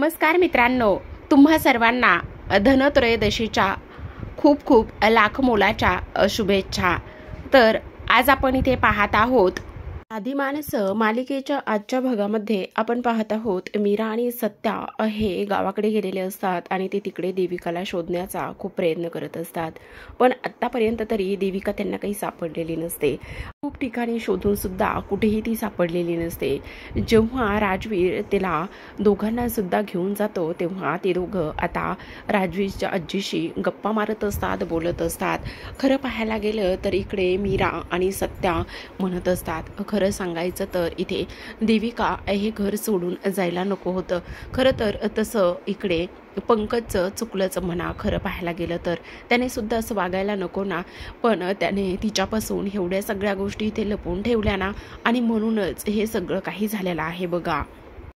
नमस्कार मित्रांनो, तुम्हा सर्वांना धनत्रयोदशीच्या खूप खूप लाख मोलाच्या शुभेच्छा। तर आज आपण इथे पाहत आहोत आदी माणसं मालिकेच्या आजच्या भागामध्ये आपण पाहत आहोत मीरा आणि सत्या हे गावाकडे गेलेले असतात आणि ते तिकडे देविकाला शोधण्याचा खूप प्रयत्न करत असतात, पण आतापर्यंत तरी देविका त्यांना काही सापडलेली नसते। खूप ठिकाणी शोधून सुद्धा कुठेही ती सापडलेली नसते। जेव्हा राजवीर तिला दोघांना सुद्धा घेऊन जातो तेव्हा ते दोघं आता राजवीरच्या आजीशी गप्पा मारत असतात, बोलत असतात। खरं पाहायला गेलं तर इकडे मीरा आणि सत्या म्हणत असतात, खरं सांगायचं तर इथे देविका हे घर सोडून जायला नको होतं। खरं तर तसं इकडे पंकजचं चुकलंच म्हणा, खरं पाहायला गेलं तर त्याने सुद्धा असं वागायला नको ना, पण त्याने तिच्यापासून एवढ्या सगळ्या गोष्टी इथे लपवून ठेवल्या ना, आणि म्हणूनच हे सगळं काही झालेलं आहे बघा।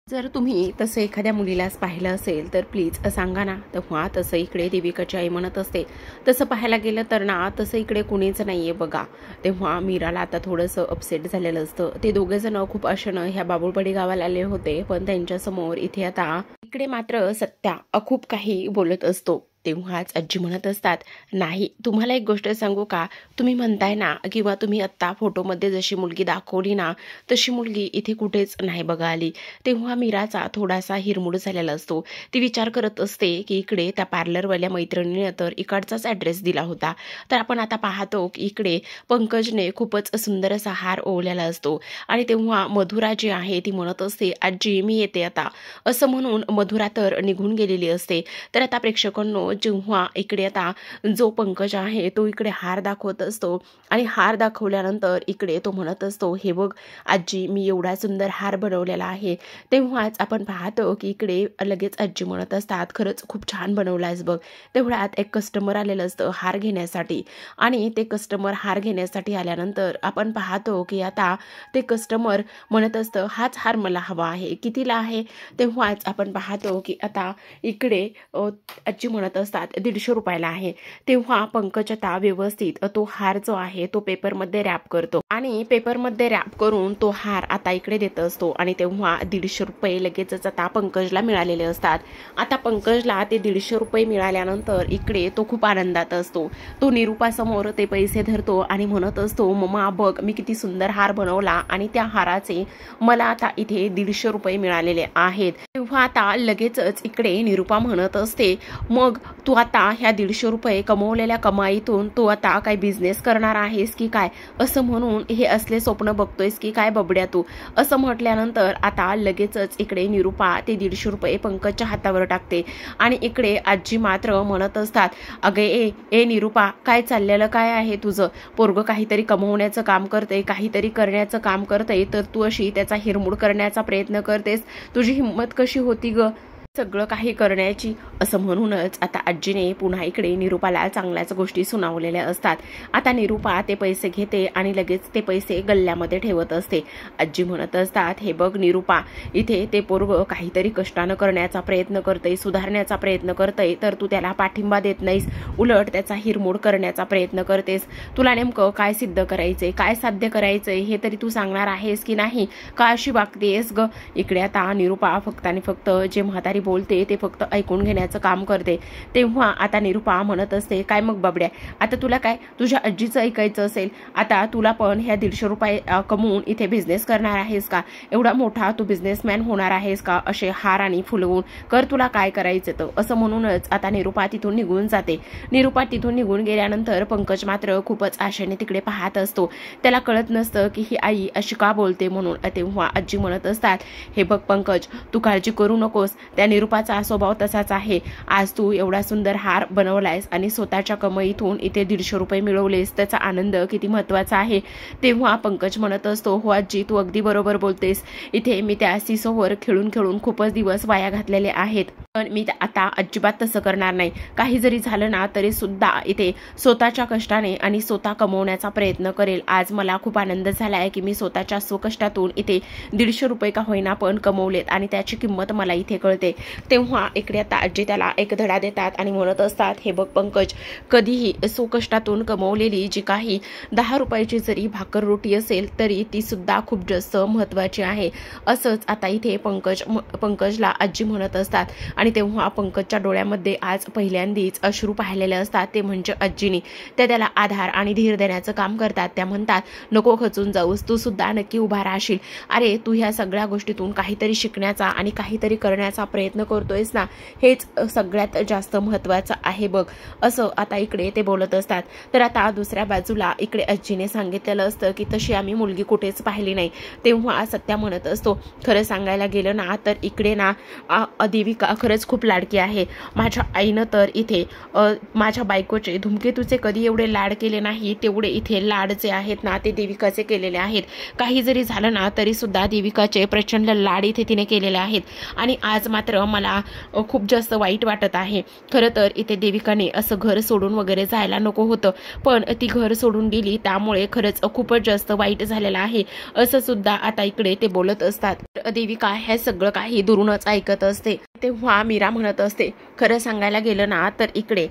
जर तुम्ही तसं एखाद्या मुलीलाच पाहिलं असेल तर प्लीज सांगा ना। तेव्हा तसं इकडे देविकाची आई म्हणत असते, तसं पाहायला गेलं तर ना तसं इकडे कुणीच नाहीये बघा। तेव्हा मीराला आता थोडंसं अपसेट झालेलं असतं। ते दोघे जण खूप आशेनं ह्या बाबुळपाडी गावाला आले होते, पण त्यांच्या समोर इथे आता इकडे मात्र सत्या खूप काही बोलत असतो। तेव्हाच आजी म्हणत असतात, नाही तुम्हाला एक गोष्ट सांगू का, तुम्ही म्हणताय ना किंवा तुम्ही आत्ता फोटोमध्ये जशी मुलगी दाखवली ना तशी मुलगी इथे कुठेच नाही बघा आली। तेव्हा मीराचा थोडासा हिरमूड झालेला असतो। ती विचार करत असते की इकडे त्या पार्लरवाल्या मैत्रिणीने तर इकडचाच ॲड्रेस दिला होता, तर आपण आता पाहतो की इकडे पंकजने खूपच सुंदर असा हार ओवलेला असतो। आणि तेव्हा मधुरा जी आहे ती म्हणत असते, आजी मी येते आता, असं म्हणून मधुरा तर निघून गेलेली असते। तर आता प्रेक्षकांनो, जेव्हा इकडे आता जो पंकज आहे तो इकडे हार दाखवत असतो आणि हार दाखवल्यानंतर इकडे तो म्हणत असतो, हे बघ आजी मी एवढा सुंदर हार बनवलेला आहे। तेव्हाच आपण पाहतो की इकडे लगेच आजी म्हणत असतात, खरंच खूप छान बनवलायस बघ। तेवढ्यात एक कस्टमर आलेलं असतं हार घेण्यासाठी, आणि ते कस्टमर हार घेण्यासाठी आल्यानंतर आपण पाहतो की आता ते कस्टमर म्हणत असतं, हाच हार मला हवा आहे, कितीला आहे? तेव्हाच आपण पाहतो की आता इकडे आजी म्हणत असतात 150 रुपयाला आहे। तेव्हा पंकज आता व्यवस्थित तो हार जो आहे तो पेपरमध्ये रॅप करतो आणि पेपरमध्ये रॅप करून तो हार आता इकडे देत असतो, आणि तेव्हा 150 रुपये लगेचच आता पंकजला मिळालेले असतात। आता पंकजला ते 150 रुपये मिळाल्यानंतर इकडे तो खूप आनंदात असतो। तो निरूपासमोर ते पैसे धरतो आणि म्हणत असतो, मम्मा बघ मी किती सुंदर हार बनवला आणि त्या हाराचे मला आता इथे 150 रुपये मिळालेले आहेत। तेव्हा आता लगेचच इकडे निरूपा म्हणत असते, मग तू आता ह्या 150 रुपये कमवलेल्या कमाईतून तू आता काय बिझनेस करणार आहेस की काय, असं म्हणून हे असले स्वप्न बघतोयस की काय बबड्या तू, असं म्हटल्यानंतर आता लगेचच इकडे निरूपा ते 150 रुपये पंकजच्या हातावर टाकते। आणि इकडे आजी मात्र म्हणत असतात, अगे ए निरूपा काय चाललेलं काय आहे तुझं, पोरगं काहीतरी कमवण्याचं काम करते, काहीतरी करण्याचं काम करते, तर तू अशी त्याचा हिरमूड करण्याचा प्रयत्न करतेस, तुझी हिंमत कशी होती ग सगळं काही करण्याची, असं म्हणूनच आता आजीने पुन्हा इकडे निरूपाला चांगल्याच गोष्टी सुनावलेल्या असतात। आता निरूपा ते पैसे घेते आणि लगेच ते पैसे गल्ल्यामध्ये ठेवत असते। आजी म्हणत असतात, हे बघ निरूपा, इथे ते पोरगं काहीतरी कष्टानं करण्याचा प्रयत्न करते, सुधारण्याचा प्रयत्न करते, तर तू त्याला पाठिंबा देत नाहीस, उलट त्याचा हिरमूड करण्याचा प्रयत्न करतेस। तुला नेमकं काय सिद्ध करायचंय, काय साध्य करायचंय हे तरी तू सांगणार आहेस की नाही, का अशी वागतेस ग? इकडे आता निरूपा फक्त आणि फक्त जे म्हातारी बोलते ते फक्त ऐकून घेण्याचं काम करते। तेव्हा आता निरूपा म्हणत असते, काय मग बाबड्या, आता तुला काय तुझ्या आजीचं ऐकायचं असेल, आता तुला पण ह्या 150 रुपये कमवून इथे बिझनेस करणार आहेस का, एवढा मोठा तू बिझनेसमॅन होणार आहेस का, असे हार आणि फुलवून कर तुला काय करायचं तर, असं म्हणूनच आता निरूपा तिथून निघून जाते। निरूपा तिथून निघून गेल्यानंतर पंकज मात्र खूपच आशेने तिकडे पाहत असतो। त्याला कळत नसतं की ही आई अशी का बोलते म्हणून। तेव्हा आजी म्हणत असतात, हे बघ पंकज तू काळजी करू नकोस, त्या निरूपाचा स्वभाव तसाच आहे। आज तू एवढा सुंदर हार बनवलायस आणि स्वतःच्या कमाईतून इथे 150 रुपये मिळवलेस, त्याचा आनंद किती महत्वाचा आहे। तेव्हा पंकज म्हणत असतो, हो आजी तू अगदी बरोबर बोलतेस, इथे मी त्या सिसोवर खेळून खेळून खूपच दिवस वाया घातलेले आहेत, पण मी आता अजिबात तसं करणार नाही. काही जरी झालं ना तरी सुद्धा इथे स्वतःच्या कष्टाने आणि स्वतः कमवण्याचा प्रयत्न करेल. आज मला खूप आनंद झाला आहे की मी स्वतःच्या स्वकष्टातून इथे 150 रुपये का होईना पण कमवलेत आणि त्याची किंमत मला इथे कळते. तेव्हा इकडे आता आजी त्याला एक धडा देतात आणि म्हणत असतात, हे बघ पंकज, कधीही स्वकष्टातून कमवलेली जी काही 10 रुपयाची जरी भाकर रोटी असेल तरी ती सुद्धा खूप जास्त महत्त्वाची आहे. असंच आता इथे पंकजला आजी म्हणत असतात आणि तेव्हा पंकजच्या डोळ्यामध्ये आज पहिल्यांदाच अश्रू पाहिलेले असतात. ते म्हणजे आजीनी त्याला आधार आणि धीर देण्याचं काम करतात. त्या म्हणतात, नको खचून जाऊस, तू सुद्धा नक्की उभा राहशील. अरे तू ह्या सगळ्या गोष्टीतून काहीतरी शिकण्याचा आणि काहीतरी करण्याचा प्रयत्न करतोयस ना, हेच सगळ्यात जास्त महत्त्वाचं आहे बघ. असं आता इकडे ते बोलत असतात. तर आता दुसऱ्या बाजूला इकडे आजीने सांगितलेलं असतं की तशी आम्ही मुलगी कुठेच पाहिली नाही. तेव्हा सत्या म्हणत असतो, खरं सांगायला गेलं ना तर इकडे ना देविका खरंच खूप लाडकी आहे. माझ्या आईनं तर इथे माझ्या बायकोचे धूमकेतूचे कधी एवढे लाड केले नाही तेवढे इथे लाड जे आहेत ना ते देविकाचे केलेले आहेत. काही जरी झालं ना तरी सुद्धा देविकाचे प्रचंड लाड इथे तिने केलेले आहेत. आणि आज मात्र मला खूप जास्त वाईट वाटत आहे. खरं तर इथे देविकाने असं घर सोडून वगैरे जायला नको होतं, पण ती घर सोडून गेली त्यामुळे खरंच खूपच जास्त वाईट झालेलं आहे. असं सुद्धा आता इकडे ते बोलत असतात. देविका हे सगळं काही दुरूनच ऐकत असते. तेव्हा मीरा म्हणत असते, खरं सांगायला गेलं ना तर इकडे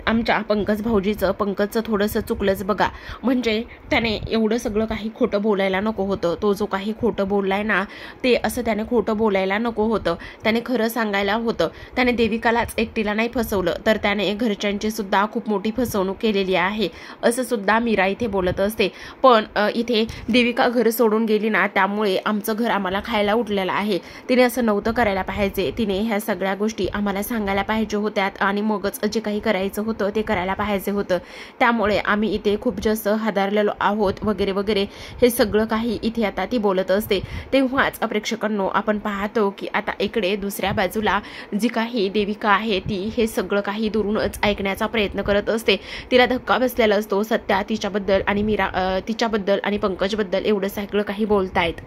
आमच्या पंकजचं थोडंसं चुकलंच बघा. म्हणजे त्याने एवढं सगळं काही खोटं बोलायला नको होतं. तो जो काही खोटं बोललाय ना ते असं त्याने खोटं बोलायला नको होतं. त्याने खरं सांगायला होतं. त्याने देविकालाच एकटीला नाही फसवलं तर त्याने घरच्यांची सुद्धा खूप मोठी फसवणूक केलेली आहे. असं सुद्धा मीरा इथे बोलत असते. पण इथे देविका घर सोडून गेली ना त्यामुळे आमचं घर आम्हाला खायला उठलेलं आहे. तिने असं नव्हतं करायला पाहिजे. तिने ह्या सगळ्या गोष्टी आम्हाला सांगायला पाहिजे होत्या आणि मगच जे काही करायचं होतं ते करायला पाहिजे होतं. त्यामुळे आम्ही इथे खूप जास्त हादरलेलो आहोत वगैरे वगैरे हे सगळं काही इथे आता ती बोलत असते. तेव्हाच प्रेक्षकांनो आपण पाहतो की आता इकडे दुसऱ्या बाजूला जी काही देविका आहे ती हे सगळं काही दुरूनच ऐकण्याचा प्रयत्न करत असते. तिला धक्का बसलेला असतो. सत्या तिच्याबद्दल आणि मीरा तिच्याबद्दल आणि पंकजबद्दल एवढं सगळं काही बोलतायत.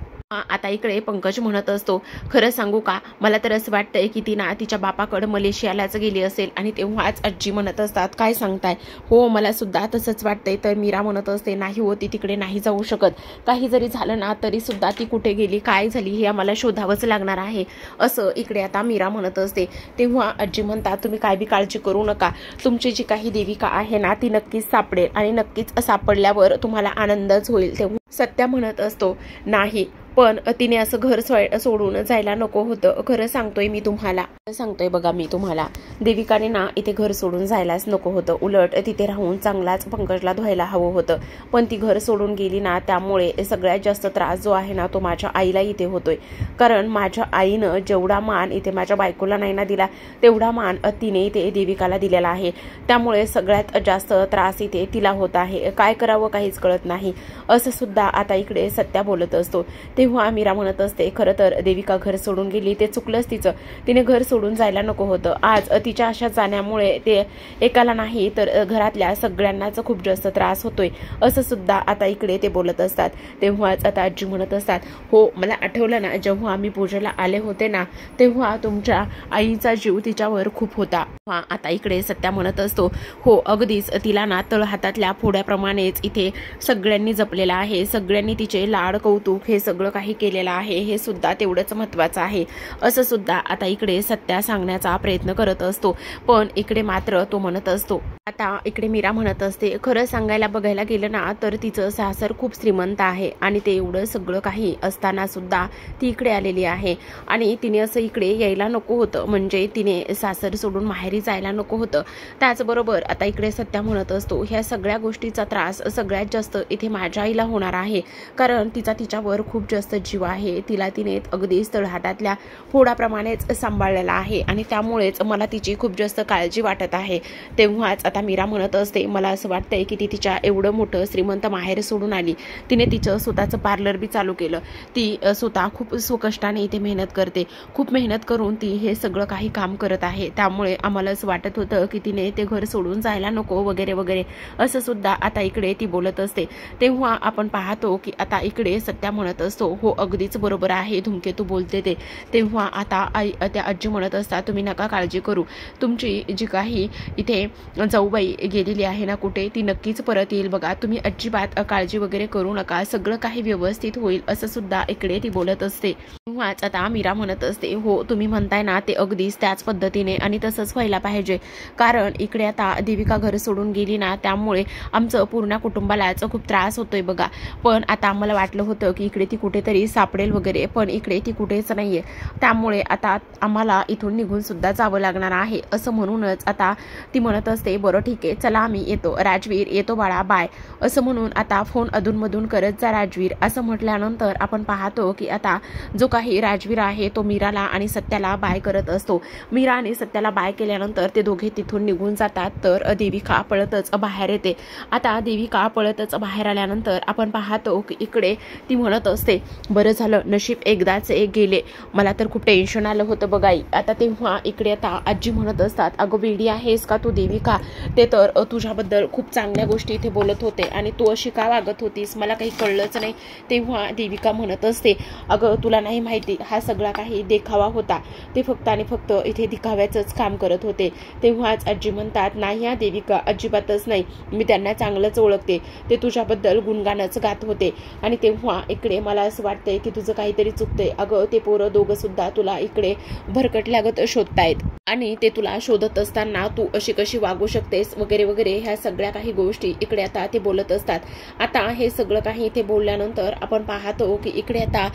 आता इकडे पंकज म्हणत असतो, खरं सांगू का, मला तर असं वाटतंय की ती ना तिच्या बापाकडे मलेशियालाच गेली असेल. आणि तेव्हाच आजी म्हणत असतात, काय सांगताय? हो मला सुद्धा तसंच वाटतंय. तर मीरा म्हणत असते, नाही हो, ती तिकडे नाही जाऊ शकत. काही जरी झालं ना तरी सुद्धा ती कुठे गेली, काय झाली हे आम्हाला शोधावंच लागणार आहे. असं इकडे आता मीरा म्हणत असते. तेव्हा आजी म्हणतात, तुम्ही काय बी काळजी करू नका. तुमची जी काही देविका आहे ना ती नक्कीच सापडेल आणि नक्कीच सापडल्यावर तुम्हाला आनंदच होईल. तेव्हा सत्या म्हणत असतो, नाही पण तिने असं घर सोडून जायला नको होतं. खरं सांगतोय बघा मी तुम्हाला, देविकाने ना इथे घर सोडून जायलाच नको होतं. उलट तिथे राहून चांगलाच पंकजला धुवायला हवं होतं. पण ती घर सोडून गेली ना त्यामुळे सगळ्यात जास्त त्रास जो आहे ना तो माझ्या आईला इथे होतोय. कारण माझ्या आईनं जेवढा मान इथे माझ्या बायकोला नाही ना दिला तेवढा मान तिने इथे देविकाला दिलेला आहे. त्यामुळे सगळ्यात जास्त त्रास इथे तिला होत आहे. काय करावं काहीच कळत नाही. असं सुद्धा आता इकडे सत्या बोलत असतो. तेव्हा मीरा म्हणत असते, खरं तर देविका घर सोडून गेली ते चुकलंच तिचं. तिने घर सोडून जायला नको होतं. आज तिच्या अशा जाण्यामुळे ते एकाला नाही तर घरातल्या सगळ्यांनाच खूप जास्त त्रास होतोय. असं सुद्धा आता इकडे ते बोलत असतात. तेव्हाच आता आजी म्हणत असतात, हो मला आठवलं ना जेव्हा आम्ही पूजेला आले होते ना तेव्हा तुमच्या आईचा जीव तिच्यावर खूप होता. आता इकडे सत्या म्हणत असतो, हो अगदीच, तिला ना तळहातातल्या फोड्याप्रमाणेच इथे सगळ्यांनी जपलेला आहे. सगळ्यांनी तिचे लाड कौतुक हे सगळं काही केलेलं आहे. हे सुद्धा तेवढंच महत्त्वाचं आहे. असं सुद्धा आता इकडे सत्या सांगण्याचा प्रयत्न करत असतो. पण इकडे मात्र तो म्हणत असतो, आता इकडे मीरा म्हणत असते, खरं सांगायला बघायला गेलं ना तर तिचं सासर खूप श्रीमंत आहे आणि ते एवढं सगळं काही असताना सुद्धा ती इकडे आलेली आहे. आणि तिने असं इकडे यायला नको होतं. म्हणजे तिने सासर सोडून माहेरी जायला नको होतं. त्याचबरोबर आता इकडे सत्या म्हणत असतो, ह्या सगळ्या गोष्टीचा त्रास सगळ्यात जास्त इथे माझ्या आईला होणार आहे. कारण तिच्यावर खूप जास्त जीव आहे. तिला तिने अगदी तळहातातल्या फोडाप्रमाणेच सांभाळलेला आहे आणि त्यामुळेच मला तिची खूप जास्त काळजी वाटत आहे. तेव्हाच आता मीरा म्हणत असते, मला असं वाटतंय की ती तिच्या एवढं मोठं श्रीमंत माहेर सोडून आली. तिने तिचं स्वतःचं पार्लर बी चालू केलं. ती स्वतः खूप स्वकष्टाने इथे मेहनत करते. खूप मेहनत करून ती हे सगळं काही काम करत आहे. त्यामुळे आम्हाला असं वाटत होतं की तिने ते घर सोडून जायला नको वगैरे वगैरे असं सुद्धा आता इकडे ती बोलत असते. तेव्हा आपण पाहतो की आता इकडे सत्या म्हणत असतो, हो अगदीच बरोबर आहे धूमकेतू बोलते ते. तेव्हा आता त्या आजी म्हणत असतात, तुम्ही नका काळजी करू, तुमची जी काही इथे जाऊबाई गेलेली आहे ना कुठे, ती नक्कीच परत येईल बघा, तुम्ही अजिबात काळजी वगैरे करू नका, सगळं काही व्यवस्थित होईल, असं सुद्धा इकडे ती बोलत असते. तेव्हाच आता मीरा म्हणत असते, हो तुम्ही म्हणताय ना ते अगदीच त्याच पद्धतीने आणि तसंच व्हायला पाहिजे, कारण इकडे आता देविका घर सोडून गेली ना, त्यामुळे आमचं पूर्ण कुटुंबालाच खूप त्रास होतोय बघा. पण आता आम्हाला वाटलं होतं की इकडे ती कुठेतरी सापडेल वगैरे, पण इकडे ती कुठेच नाहीये, त्यामुळे आता आम्हाला इथून निघून सुद्धा जावं लागणार आहे. असं म्हणूनच आता ती म्हणत असते, बरं ठीक आहे चला आम्ही येतो, राजवीर येतो बाळा बाय, असं म्हणून आता फोन अधूनमधून करत जा राजवीर. असं म्हटल्यानंतर आपण पाहतो की आता जो काही राजवीर आहे तो मीराला आणि सत्याला बाय करत असतो. मीरा आणि सत्याला बाय केल्यानंतर ते दोघे तिथून निघून जातात. तर देविका पळतच बाहेर येते. आता देविका पळतच बाहेर आल्यानंतर आपण पाहतो की इकडे ती म्हणत असते, बरं झालं नशीब एकदाच एक गेले, मला तर खूप टेन्शन आलं होतं बघाई. आता तेव्हा इकडे आता आजी म्हणत असतात, अगं वेडी आहेस का तू देविका, ते तर तुझ्याबद्दल खूप चांगल्या गोष्टी इथे बोलत होते आणि तू अशी का वागत होतीस, मला काही कळलंच नाही. तेव्हा देविका म्हणत असते, अगं तुला नाही माहिती, हा सगळा काही देखावा होता, ते फक्त आणि फक्त इथे दिखाव्याचंच काम करत होते. तेव्हाच आजी म्हणतात, नाही हा देविका अजिबातच नाही, मी त्यांना चांगलंच ओळखते, ते तुझ्याबद्दल गुणगानच गात होते. आणि तेव्हा इकडे मला असं वाटतंय की तुझं काहीतरी चुकतंय, अगं ते पोरं दोघं सुद्धा तुला इकडे भरकटल्यागत शोधतायत आणि ते तुला शोधत असताना तू अशी कशी वागू शकतेस वगैरे वगैरे, ह्या सगळ्या काही गोष्टी इकडे आता ते बोलत असतात. आता हे सगळं काही इथे बोलल्यानंतर आपण पाहतो की इकडे आता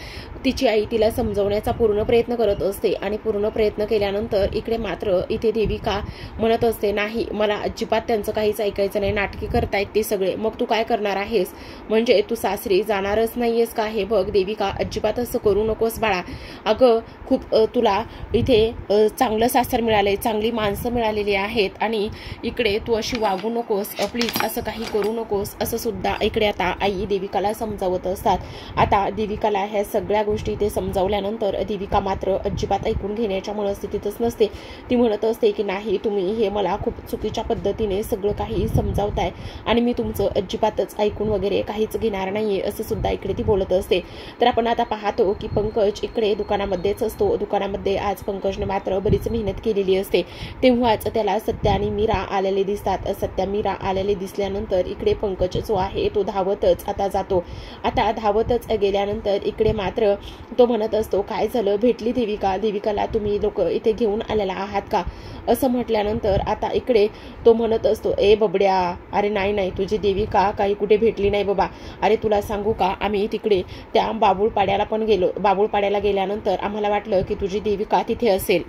तिची आई तिला समजवण्याचा पूर्ण प्रयत्न करत असते आणि पूर्ण प्रयत्न केल्यानंतर इकडे मात्र इथे देविका म्हणत असते, नाही मला अजिबात त्यांचं काहीच ऐकायचं नाही, नाटकी करतायत ते सगळे, मग तू काय करणार आहेस, म्हणजे तू सासरी जाणारच नाहीयेस का, हे बघ देविका अजिबात असं करू नकोस बाळा, अगं खूप तुला इथे चांगलं सासर मिळालंय, चांगली माणसं मिळालेली आहेत आणि इकडे तू अशी वागू नकोस, प्लीज असं काही करू नकोस, असं सुद्धा इकडे आता आई देविकाला समजावत असतात. आता देविकाला ह्या सगळ्या गोष्टी ते समजावल्यानंतर देविका मात्र अजिबात ऐकून घेण्याच्या मनस्थितीतच नसते. ती म्हणत असते की नाही तुम्ही हे मला खूप चुकीच्या पद्धतीने सगळं काही समजावताय आणि मी तुमचं अजिबातच ऐकून वगैरे काहीच घेणार नाहीये, असं सुद्धा इकडे ती बोलत असते. तर आपण आता पाहतो की पंकज इकडे दुकानामध्येच असतो. दुकानामध्ये आज पंकजने मात्र बरीच मेहनत केलेली असते. तेव्हाच त्याला सत्या आणि मीरा आलेले दिसतात. सत्या मीरा आलेले दिसल्यानंतर इकडे पंकज जो आहे तो धावतच आता जातो. आता धावतच गेल्यानंतर इकडे मात्र तो म्हणत असतो, काय झालं, भेटली देविका, देविकाला तुम्ही लोक इथे घेऊन आलेला आहात का, असं म्हटल्यानंतर आता इकडे तो म्हणत असतो, ए बबड्या, अरे नाही नाही तुझी देविका काही कुठे भेटली नाही बाबा, अरे तुला सांगू का, आम्ही तिकडे त्या बाबुळपाड्याला पण गेलो, बाबुळपाड्याला गेल्यानंतर आम्हाला वाटलं की तुझी देविका तिथे असेल,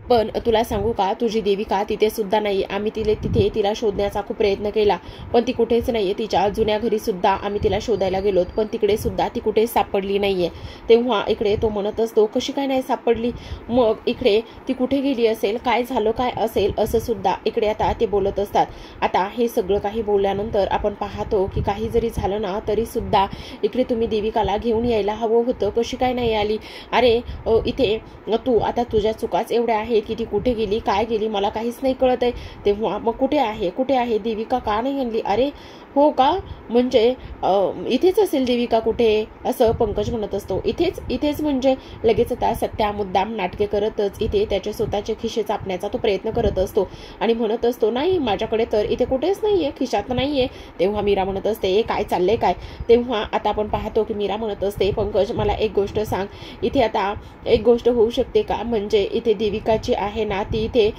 पण तुला सांगू का तुझी देविका तिथे सुद्धा नाही, आम्ही तिला शोधण्याचा खूप प्रयत्न केला पण ती कुठेच नाहीये, तिच्या जुन्या घरी सुद्धा आम्ही तिला शोधायला गेलोत पण तिकडे सुद्धा ती कुठे सापडली नाहीये. तेव्हा इकडे तो म्हणत असतो, कशी काय नाही सापडली, मग इकडे ती कुठे गेली असेल, काय झालं काय असेल, असं सुद्धा इकडे आता ते बोलत असतात. आता हे सगळं काही बोलल्यानंतर आपण पाहतो की काही जरी झालं ना तरी सुद्धा इकडे तुम्ही देविकाला घेऊन यायला हवं होतं, कशी काय नाही आली, अरे इथे तू आता तुझ्या चुकाच एवढ्या आहेत की ती कुठे गेली काय गेली मला काहीच नाही कळत आहे. तेव्हा मग कुठे आहे देविका, का नाही आणली, अरे हो का, म्हणजे इथेच असेल देविका कुठे, असं पंकज म्हणत असतो. इथेच म्हणजे लगेच आता सत्या मुद्दाम नाटके करतच इथे त्याचे स्वतःचे खिशे चापण्याचा तो प्रयत्न करत असतो आणि म्हणत असतो, नाही माझ्याकडे तर इथे कुठेच नाहीये, खिशात नाहीये. तेव्हा मीरा म्हणत असते, काय चाललंय काय. तेव्हा आता आपण पाहतो की मीरा म्हणत असते, पंकज मला एक गोष्ट सांग, इथे आता एक गोष्ट होऊ शकते का, म्हणजे इथे देविकाची आहे ना ती इथे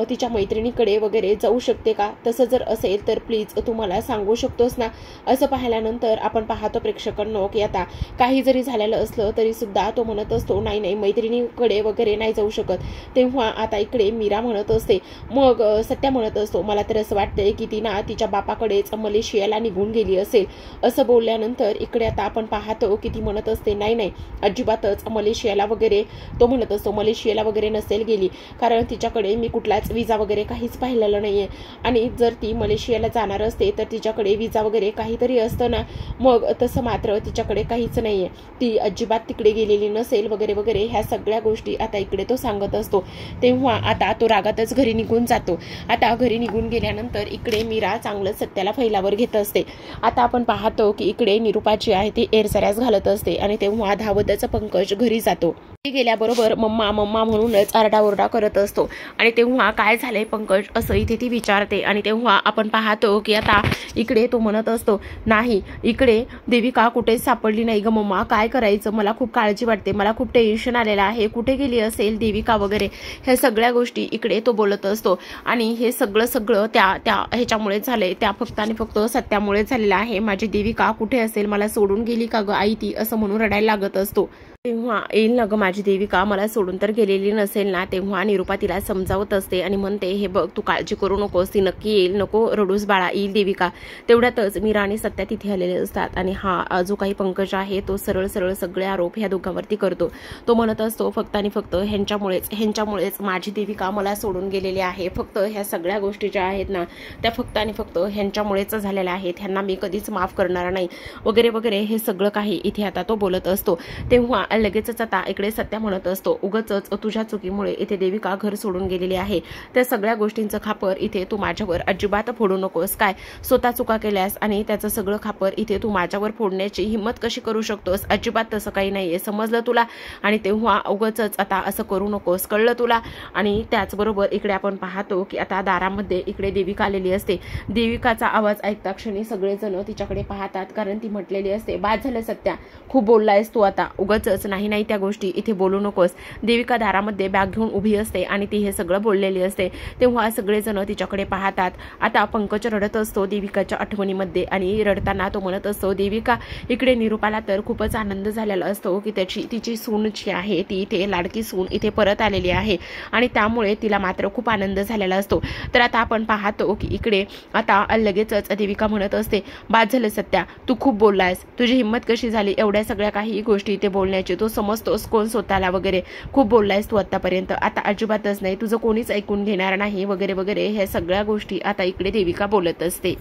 तिच्या मैत्रिणीकडे वगैरे जाऊ शकते का, तसं जर असेल तर प्लीज तू मला सांगू शकतोस ना. असं पाहिल्यानंतर आपण पाहतो प्रेक्षकांनो की आता काही जरी झालेलं असलं तरी सुद्धा तो म्हणत असतो, नाही मैत्रिणीकडे वगैरे नाही जाऊ शकत. तेव्हा आता इकडे मीरा म्हणत असते, मग सत्या म्हणत असतो, मला तर असं वाटतंय की ती ना तिच्या बापाकडेच मलेशियाला निघून गेली असेल. असं बोलल्यानंतर इकडे आता आपण पाहतो की ती म्हणत असते, नाही अजिबातच मलेशियाला वगैरे, तो म्हणत असतो मलेशियाला वगैरे नसेल गेली, कारण तिच्याकडे मी कुठलाच विजा वगैरे काहीच पाहिलेलं नाहीये आणि जर ती मलेशियाला जाणार असते तर तिच्याकडे विजा वगैरे काहीतरी असतं ना, मग तसं मात्र तिच्याकडे काहीच नाहीये, ती अजिबात तिकडे गेलेली नसेल वगैरे वगैरे ह्या सगळ्या गोष्टी आता इकडे तो सांगत असतो। तेव्हा आता तो रागातच घरी निघून जातो। आता घरी निघून गेल्यानंतर इकडे मीरा चांगलं सत्याला फैलावर घेत असते। आता आपण पाहतो की इकडे निरुपाची आहे ती एरसऱ्यास घालत असते आणि तेव्हा धावतच पंकज घरी जातो। गेल्याबरोबर मम्मा मम्मा म्हणूनच आरडाओरडा करत असतो आणि तेव्हा काय झालंय पंकज असं इथे ती विचारते आणि तेव्हा आपण पाहतो की आता इकडे तो म्हणत असतो, नाही इकडे देविका कुठेच सापडली नाही ग मम्मा, काय करायचं, मला खूप काळजी वाटते, मला खूप टेन्शन आलेलं आहे, कुठे गेली असेल देविका वगैरे ह्या सगळ्या गोष्टी इकडे तो बोलत असतो। आणि हे सगळं त्या ह्याच्यामुळे झालंय, त्या फक्त आणि फक्त सत्यामुळे झालेलं आहे। माझी देविका कुठे असेल, मला सोडून गेली का ग आई ती, असं म्हणून रडायला लागत असतो। तेव्हा येईल ना ग माझी देविका, मला सोडून तर गेलेली नसेल ना। तेव्हा निरुपा तिला समजावत असते आणि म्हणते, हे बघ तू काळजी करू नकोस, ती नक्की येईल, नको रडूस बाळा, येईल देविका। तेवढ्यातच मीरा आणि सत्या तिथे आलेले असतात आणि हा जो काही पंकज आहे तो सरळ सगळे आरोप ह्या दोघांवरती करतो। तो म्हणत असतो फक्त आणि फक्त ह्यांच्यामुळेच माझी देविका मला सोडून गेलेली आहे, फक्त ह्या सगळ्या गोष्टी ज्या आहेत ना त्या फक्त आणि फक्त ह्यांच्यामुळेच झालेल्या आहेत, ह्यांना मी कधीच माफ करणार नाही वगैरे वगैरे हे सगळं काही इथे आता तो बोलत असतो। तेव्हा लगेचच आता इकडे सत्या म्हणत असतो, उगाचच तुझ्या चुकीमुळे इथे देविका घर सोडून गेलेली आहे, त्या सगळ्या गोष्टींचं खापर इथे तू माझ्यावर अजिबात फोडू नकोस, काय स्वतः चुका केल्यास आणि त्याचं सगळं खापर इथे तू माझ्यावर फोडण्याची हिंमत कशी करू शकतोस, अजिबात तसं काही नाहीये, समजलं तुला, आणि तेव्हा उगाचच आता असं करू नकोस, कळलं तुला। आणि त्याचबरोबर इकडे आपण पाहतो की आता दारामध्ये इकडे देविका आलेली असते। देविकाचा आवाज ऐकता क्षणी सगळेजण तिच्याकडे पाहतात, कारण ती म्हटलेली असते, बाद झालं सत्या, खूप बोललायस तू आता, उगाचच नाही त्या गोष्टी इथे बोलू नकोस। देविका दारामध्ये बॅग घेऊन उभी असते आणि ती हे सगळं बोललेली असते। तेव्हा सगळेजण तिच्याकडे पाहतात। आता पंकज रडत असतो देविकाच्या आठवणीमध्ये आणि रडताना तो म्हणत असतो, देविका इकडे निरुपाला तर खूपच आनंद झालेला असतो की तिची सून जी आहे ती इथे लाडकी सून इथे परत आलेली आहे आणि त्यामुळे तिला मात्र खूप आनंद झालेला असतो। तर आता आपण पाहतो की इकडे आता लगेचच देविका म्हणत असते, बाद झालं सत्या, तू खूप बोललायस, तुझी हिंमत कशी झाली एवढ्या सगळ्या काही गोष्टी इथे बोलण्याची, तो समजतोस कोण स्वतःला वगैरे, खूप बोललायस तू आतापर्यंत, आता अजिबातच नाही, तुझं कोणीच ऐकून घेणार नाही वगैरे वगैरे ह्या सगळ्या गोष्टी आता इकडे देविका बोलत असते।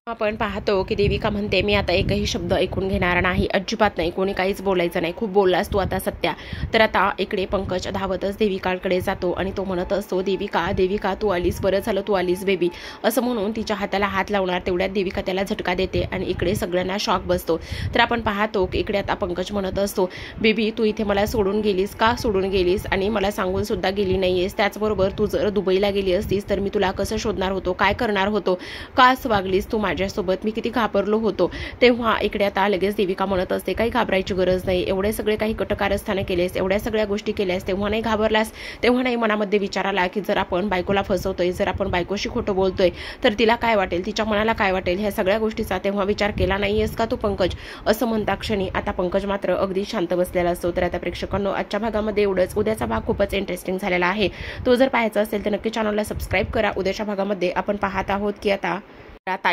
आपण पाहतो की देविका म्हणते, मी आता एकही शब्द ऐकून घेणार नाही, अजिबात नाही, कोणी काहीच बोलायचं नाही, खूप बोललास तू आता सत्या। तर आता इकडे पंकज धावतच देविकाकडे जातो आणि तो म्हणत असतो, देविका तू आलीस, बरं झालं तू आलीस बेबी, असं म्हणून तिच्या हाताला हात लावणार तेवढ्यात देविका त्याला झटका देते आणि इकडे सगळ्यांना शॉक बसतो। तर आपण पाहतो की इकडे आता पंकज म्हणत असतो, बेबी तू इथे मला सोडून गेलीस, का सोडून गेलीस आणि मला सांगून सुद्धा गेली नाहीयेस, त्याचबरोबर तू जर दुबईला गेली असतीस तर मी तुला कसं शोधणार होतो, काय करणार होतो, का असं वागलीस तू माझ्यासोबत, मी किती घाबरलो होतो। तेव्हा इकडे आता लगेच देविका म्हणत असते, काही घाबरायची गरज नाही, एवढे सगळे काही कटकारस्थाने केलेस, एवढ्या सगळ्या गोष्टी केल्यास, तेव्हा नाही घाबरलास, तेव्हा नाही मनामध्ये विचार आला की जर आपण बायकोला फसवतोय, जर आपण बायकोशी खोटं बोलतोय तर तिला काय वाटेल, तिच्या मनाला काय वाटेल, ह्या सगळ्या गोष्टीचा तेव्हा विचार केला नाहीयेस का तू पंकज, असं म्हणता क्षणी आता पंकज मात्र अगदी शांत बसलेला असतो। तर आता प्रेक्षकांनो आजच्या भागामध्ये एवढंच, उद्याचा भाग खूपच इंटरेस्टिंग झालेला आहे, तो जर पाहायचा असेल तर नक्की चॅनलला सबस्क्राईब करा। उद्याच्या भागामध्ये आपण पाहत आहोत की आता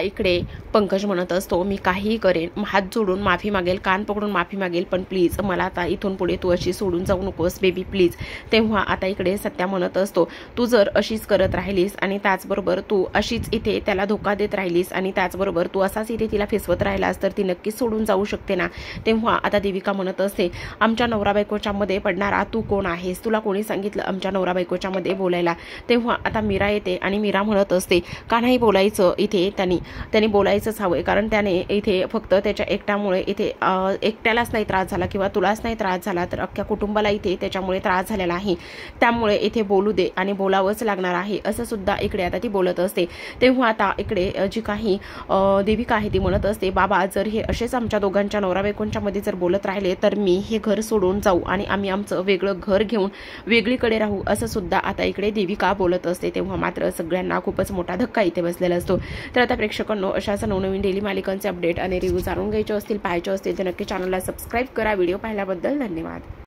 इकडे पंकज म्हणत असतो, मी काहीही करेन, हात जोडून माफी मागेल, कान पकडून माफी मागेल, पण प्लीज मला आता इथून पुढे तू अशी सोडून जाऊ नकोस बेबी प्लीज। तेव्हा आता इकडे सत्या म्हणत असतो, तू जर अशीच करत राहिलीस आणि त्याचबरोबर तू अशीच इथे त्याला धोका देत राहिलीस आणि त्याचबरोबर तू असाच इथे तिला फिसवत राहिलास तर ती नक्कीच सोडून जाऊ शकते ना। तेव्हा आता देविका म्हणत असते, आमच्या नवरा बायकोच्या मध्ये पडणारा तू कोण आहेस, तुला कोणी सांगितलं आमच्या नवरा बायकोच्या मध्ये बोलायला। तेव्हा आता मीरा येते आणि मीरा म्हणत असते, का नाही बोलायचं इथे, त्यांनी बोलायचंच हवंय, कारण त्याने इथे फक्त त्याच्या एकट्यामुळे इथे एकट्यालाच नाही त्रास झाला किंवा तुलाच नाही त्रास झाला तर अख्ख्या कुटुंबाला इथे त्याच्यामुळे त्रास झालेला आहे, त्यामुळे इथे बोलू दे आणि बोलावंच लागणार आहे, असं सुद्धा इकडे आता ती बोलत असते। तेव्हा आता इकडे जी काही देविका आहे ती म्हणत असते, बाबा जर हे असेच आमच्या दोघांच्या नवरा बायकोंच्या मध्ये जर बोलत राहिले तर मी हे घर सोडून जाऊ आणि आम्ही आमचं वेगळं घर घेऊन वेगळीकडे राहू, असं सुद्धा आता इकडे देविका बोलत असते। तेव्हा मात्र सगळ्यांना खूपच मोठा धक्का इथे बसलेला असतो। तर आता प्रेक्षकांनो अशाच नवनवीन डेली मालिकांचे अपडेट आणि रिव्ह्यू जाणून घ्यायचे असतील, पाहायचे असतील तर नक्की चॅनलला सबस्क्राईब करा। व्हिडिओ पाहिल्याबद्दल धन्यवाद।